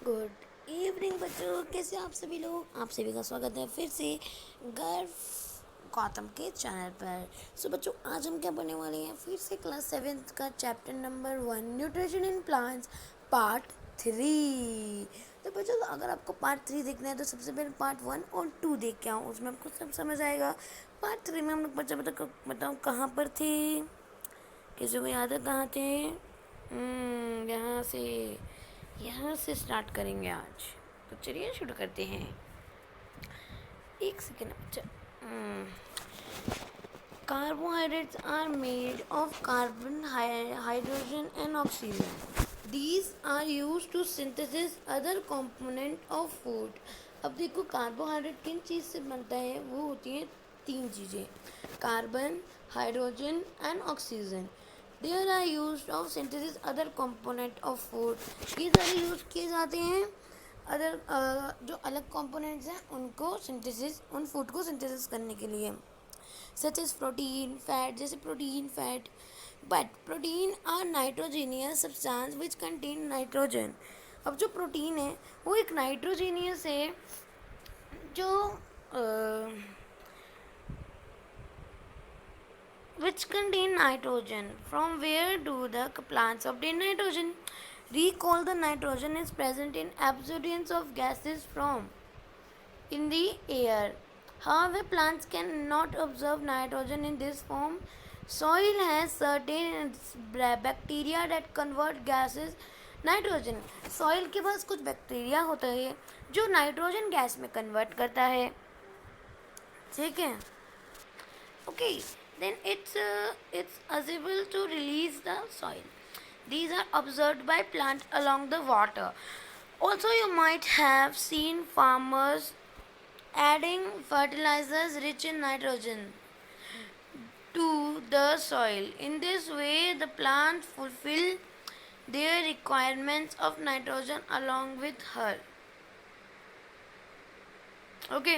Good evening बच्चों, कैसे आप सभी लोग। आप सभी का स्वागत है फिर से गर्व गौतम के चैनल पर। सो बच्चों, आज हम क्या पढ़ने वाले हैं, फिर से क्लास 7th का chapter number 1 nutrition in plants part 3। तो बच्चों, अगर आपको पार्ट 3 देखना है तो सबसे पहले पार्ट 1 और 2 देख के आओ, उसमें आपको सब समझ आएगा। पार्ट 3 में हम लोग बच्चा बताओ कहाँ पर थे, किसी को याद है कहाँ थे। यहाँ से स्टार्ट करेंगे आज। तो चलिए शुरू करते हैं। एक सेकेंड बच्चा। Carbohydrates are made of carbon, hydrogen and oxygen. These are use to synthesis other component of food. अब देखो, कार्बोहाइड्रेट किन चीज़ से बनता है, वो होती हैं 3 चीज़ें, carbon, hydrogen and oxygen. There are use of synthesis other component of food. ये सारे यूज किए जाते हैं अदर जो अलग कंपोनेंट्स हैं उनको सिंथेसिस, उन फूड को सिंथेसिस करने के लिए। सच एज प्रोटीन, फैट, जैसे protein, fat. But protein are nitrogenous substance which contain nitrogen. अब जो प्रोटीन है वो एक नाइट्रोजीनियस है जो which contain nitrogen. From where do the plants obtain nitrogen? Recall, the nitrogen is present in abundance of gases from in the air. However, plants cannot absorb nitrogen in this form. Soil has certain bacteria that convert gases nitrogen. Soil के पास कुछ bacteria होता है जो nitrogen gas में convert करता है, ठीक है। Okay, then it's able to release the soil. These are observed by plants along the water. Also, you might have seen farmers adding fertilizers rich in nitrogen to the soil. In this way, the plants fulfill their requirements of nitrogen along with her. Okay.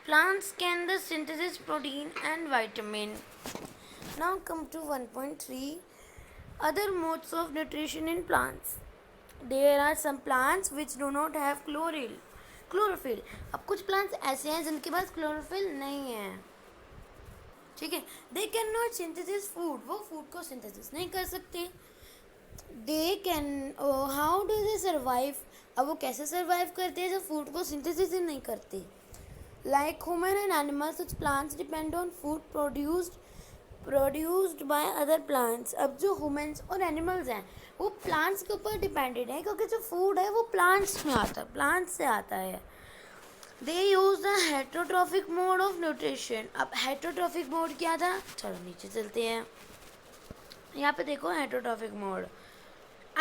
Plants can the synthesis protein and vitamin. Now come to 1.3 other modes of nutrition in plants. There are some plants which do not have chlorophyll. अब कुछ plants ऐसे हैं जिनके पास chlorophyll नहीं है, ठीक है। They cannot synthesize food, वो food को synthesis नहीं कर सकते। They can how do they survive? अब वो कैसे survive करते हैं जब food को synthesis ही नहीं करते। Like human and animals, such plants depend on food produced by other plants. अब जो humans और animals हैं वो plants के ऊपर dependent है, क्योंकि जो food है वो plants में आता है, plants से आता है। They use the heterotrophic mode of nutrition. अब heterotrophic mode क्या था, चलो नीचे चलते हैं। यहाँ पे देखो heterotrophic mode.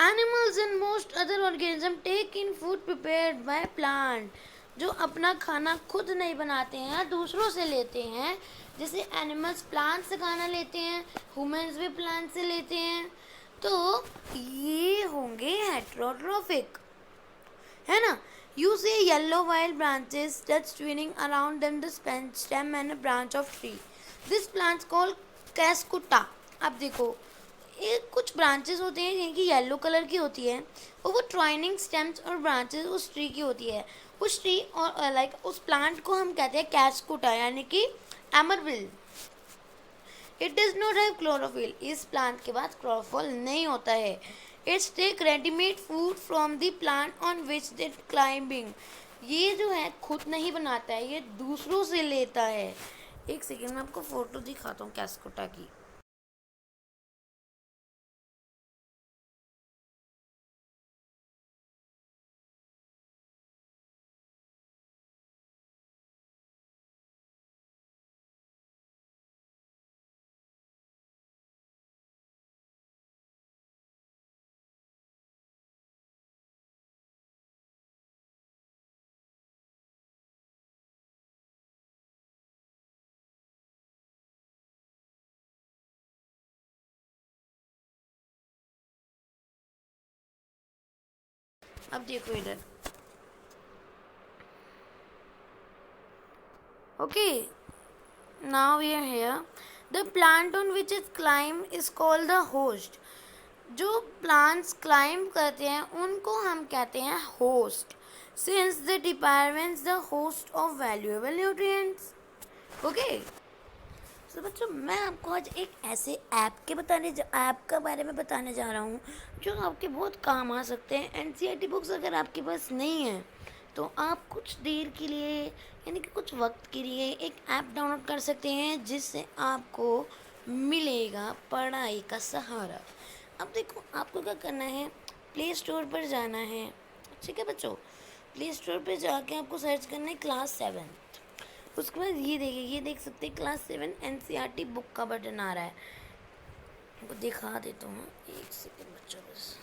Animals and most other organisms take in food prepared by plant. जो अपना खाना खुद नहीं बनाते हैं, दूसरों से लेते हैं। जैसे एनिमल्स प्लांट से खाना लेते हैं, ह्यूमंस भी प्लांट से लेते हैं, तो ये होंगे हेट्रोट्रोफिक, है ना। यू से yellow wild branches that's twining around them the stem and a branch of tree. This plants called कैस्कुटा। अब देखो, एक कुछ ब्रांचेस होते हैं जिनकी येलो कलर की होती है, और वो ट्वाइनिंग स्टेम्स और ब्रांचेस उस ट्री की होती है। उस ट्री और लाइक उस प्लांट को हम कहते हैं कैस्कुटा, यानी कि एमरविल। It does not have chlorophyll. इस प्लांट के पास क्लोरोफिल नहीं होता है। It's take readymade food from the plant on which they climbing. ये जो है खुद नहीं बनाता है, ये दूसरों से लेता है। एक सेकेंड में आपको फोटो दिखाता हूँ कैस्कुटा की। अब देखो इधर, okay, now we are here. The plant on which it climb is called the host. जो प्लांट्स क्लाइंब करते हैं उनको हम कहते हैं host, since the departments the host of valuable nutrients. Okay, तो बच्चों मैं आपको आज एक ऐसे ऐप का बारे में बताने जा रहा हूँ जो आपके बहुत काम आ सकते हैं। एनसीईआरटी बुक्स अगर आपके पास नहीं है तो आप कुछ देर के लिए यानी कि कुछ वक्त के लिए एक ऐप डाउनलोड कर सकते हैं जिससे आपको मिलेगा पढ़ाई का सहारा। अब देखो आपको क्या करना है, प्ले स्टोर पर जाना है। ठीक है बच्चों, प्ले स्टोर पर जाके आपको सर्च करना है क्लास 7। उसके बाद ये देख सकते हैं क्लास 7 एनसीईआरटी बुक का बटन आ रहा है। आपको दिखा देता हूँ, एक सेकेंड बच्चों बस।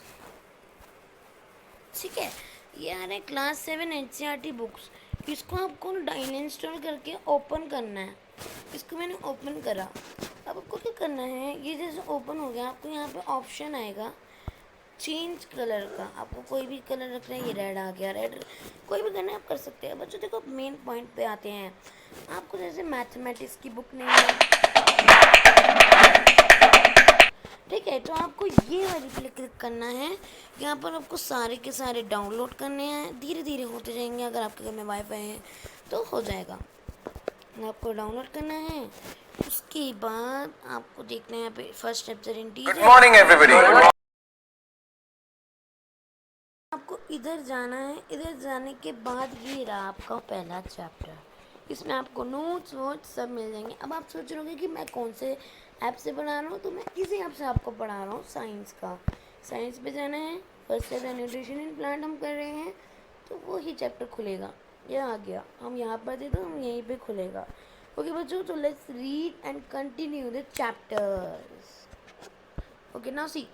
ठीक है, ये आ रहा है क्लास 7 एनसीईआरटी बुक्स। इसको आपको डायल इंस्टॉल करके ओपन करना है। इसको मैंने ओपन करा। अब आपको क्या करना है, ये जैसे ओपन हो गया आपको यहाँ पे ऑप्शन आएगा चेंज कलर का। आपको कोई भी कलर रखना है, ये रेड आ गया, रेड कोई भी करना है आप कर सकते हैं। बच्चों देखो मेन पॉइंट पे आते हैं। आपको जैसे मैथमेटिक्स की बुक नहीं है, ठीक है, तो आपको ये वाली पे क्लिक करना है। यहाँ पर आपको सारे के सारे डाउनलोड करने हैं, धीरे धीरे होते जाएंगे। अगर आपके घर में वाईफाई है तो हो जाएगा। आपको डाउनलोड करना है, उसके बाद आपको देखना है यहाँ पे first chapter in teacher. Good morning everybody. आपको इधर जाना है, इधर जाने के बाद ये रहा आपका पहला चैप्टर। इसमें आपको नोट्स वोट्स सब मिल जाएंगे। अब आप सोच रहे होंगे कि मैं कौन से ऐप से पढ़ा रहा हूँ, तो मैं इसी ऐप से आपको पढ़ा रहा हूँ, साइंस का। साइंस पे जाना है, first chapter nutrition in plant हम कर रहे हैं, तो वो ही चैप्टर खुलेगा। ये आ गया, हम यहाँ पर थे तो हम यहीं पे खुलेगा। ओके बच्चों, तो let's read and continue the chapters. Okay now see,